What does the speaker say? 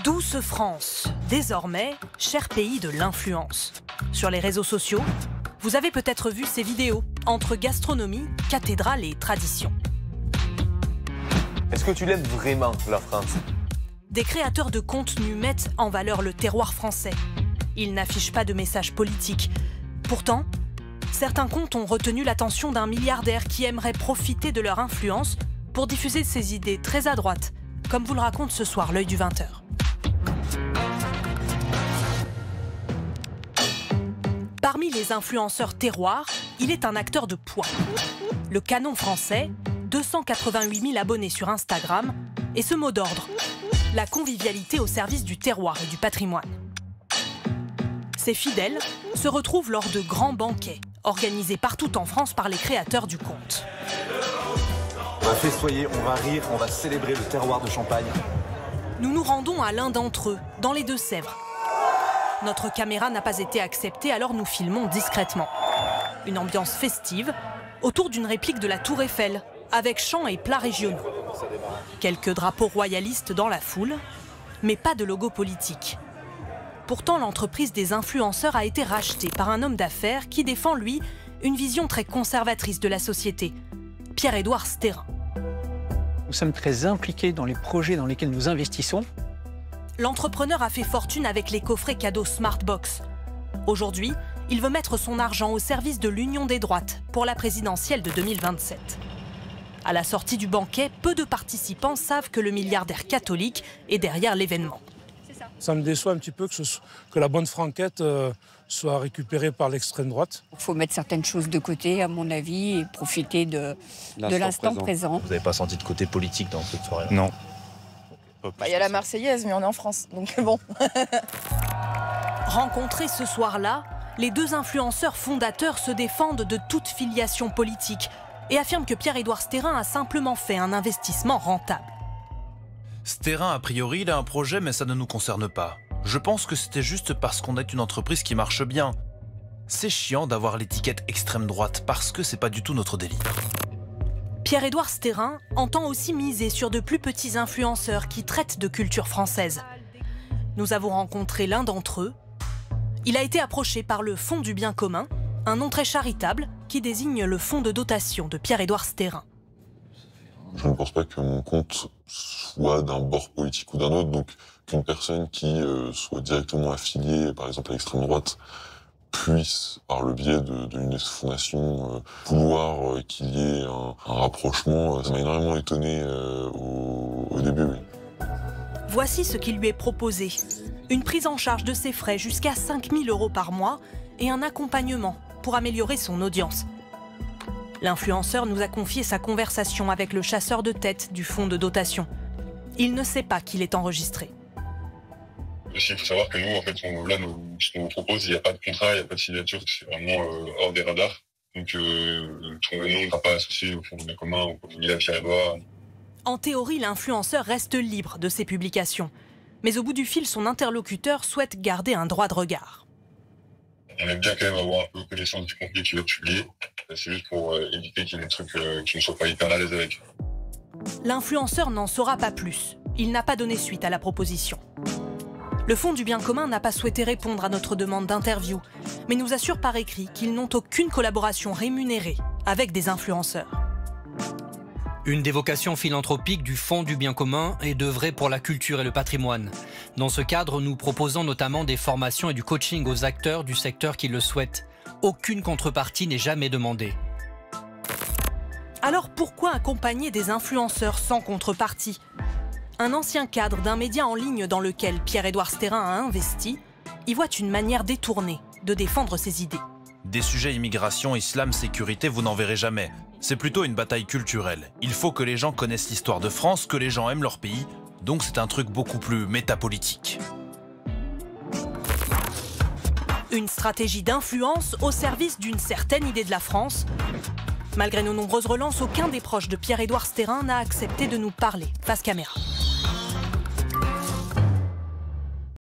Douce France, désormais, cher pays de l'influence. Sur les réseaux sociaux, vous avez peut-être vu ces vidéos entre gastronomie, cathédrale et tradition. Est-ce que tu l'aimes vraiment, la France? Des créateurs de contenu mettent en valeur le terroir français. Ils n'affichent pas de message politique. Pourtant, certains comptes ont retenu l'attention d'un milliardaire qui aimerait profiter de leur influence pour diffuser ses idées très à droite, comme vous le raconte ce soir l'Œil du 20h. Parmi les influenceurs terroirs, il est un acteur de poids. Le canon français, 288 000 abonnés sur Instagram, et ce mot d'ordre, la convivialité au service du terroir et du patrimoine. Ces fidèles se retrouvent lors de grands banquets, organisés partout en France par les créateurs du compte. On va festoyer, on va rire, on va célébrer le terroir de Champagne. Nous nous rendons à l'un d'entre eux, dans les Deux-Sèvres. Notre caméra n'a pas été acceptée, alors nous filmons discrètement. Une ambiance festive, autour d'une réplique de la Tour Eiffel, avec chants et plats régionaux. Quelques drapeaux royalistes dans la foule, mais pas de logo politique. Pourtant, l'entreprise des influenceurs a été rachetée par un homme d'affaires qui défend, lui, une vision très conservatrice de la société, Pierre-Édouard Stérin. Nous sommes très impliqués dans les projets dans lesquels nous investissons. L'entrepreneur a fait fortune avec les coffrets cadeaux Smartbox. Aujourd'hui, il veut mettre son argent au service de l'Union des droites pour la présidentielle de 2027. À la sortie du banquet, peu de participants savent que le milliardaire catholique est derrière l'événement. Ça me déçoit un petit peu que la bonne franquette soit récupérée par l'extrême droite. Il faut mettre certaines choses de côté, à mon avis, et profiter de l'instant présent. Vous n'avez pas senti de côté politique dans cette soirée-là? Non. Il y a la Marseillaise, mais on est en France, donc bon. Rencontrés ce soir-là, les deux influenceurs fondateurs se défendent de toute filiation politique et affirment que Pierre-Édouard Stérin a simplement fait un investissement rentable. Stérin, a priori, il a un projet, mais ça ne nous concerne pas. Je pense que c'était juste parce qu'on est une entreprise qui marche bien. C'est chiant d'avoir l'étiquette extrême droite, parce que c'est pas du tout notre délire. Pierre-Édouard Stérin entend aussi miser sur de plus petits influenceurs qui traitent de culture française. Nous avons rencontré l'un d'entre eux. Il a été approché par le Fonds du bien commun, un nom très charitable qui désigne le fonds de dotation de Pierre-Édouard Stérin. Je ne pense pas que mon compte soit d'un bord politique ou d'un autre, donc qu'une personne qui soit directement affiliée, par exemple à l'extrême droite, puisse, par le biais d'une fondation, vouloir qu'il y ait un rapprochement, ça m'a énormément étonné au début. Oui. Voici ce qui lui est proposé. Une prise en charge de ses frais jusqu'à 5 000 € par mois et un accompagnement pour améliorer son audience. L'influenceur nous a confié sa conversation avec le chasseur de tête du fonds de dotation. Il ne sait pas qu'il est enregistré. Aussi, il faut savoir que nous, en fait, ce qu'on vous propose, il n'y a pas de contrat, il n'y a pas de signature, c'est vraiment hors des radars. Donc, ton nom ne sera pas associé au fonds de bien commun ou au Pierre-Édouard. En théorie, l'influenceur reste libre de ses publications. Mais au bout du fil, son interlocuteur souhaite garder un droit de regard. On aime bien quand même avoir un peu connaissance du contenu qui va être publié. C'est juste pour éviter qu'il y ait des trucs qui ne soient pas hyper à l'aise avec. L'influenceur n'en saura pas plus. Il n'a pas donné suite à la proposition. Le Fonds du bien commun n'a pas souhaité répondre à notre demande d'interview, mais nous assure par écrit qu'ils n'ont aucune collaboration rémunérée avec des influenceurs. Une des vocations philanthropiques du Fonds du bien commun est d'œuvrer pour la culture et le patrimoine. Dans ce cadre, nous proposons notamment des formations et du coaching aux acteurs du secteur qui le souhaitent. Aucune contrepartie n'est jamais demandée. Alors pourquoi accompagner des influenceurs sans contrepartie ? Un ancien cadre d'un média en ligne dans lequel Pierre-Édouard Stérin a investi y voit une manière détournée de défendre ses idées. Des sujets immigration, islam, sécurité, vous n'en verrez jamais. C'est plutôt une bataille culturelle. Il faut que les gens connaissent l'histoire de France, que les gens aiment leur pays. Donc c'est un truc beaucoup plus métapolitique. Une stratégie d'influence au service d'une certaine idée de la France. Malgré nos nombreuses relances, aucun des proches de Pierre-Édouard Stérin n'a accepté de nous parler face caméra.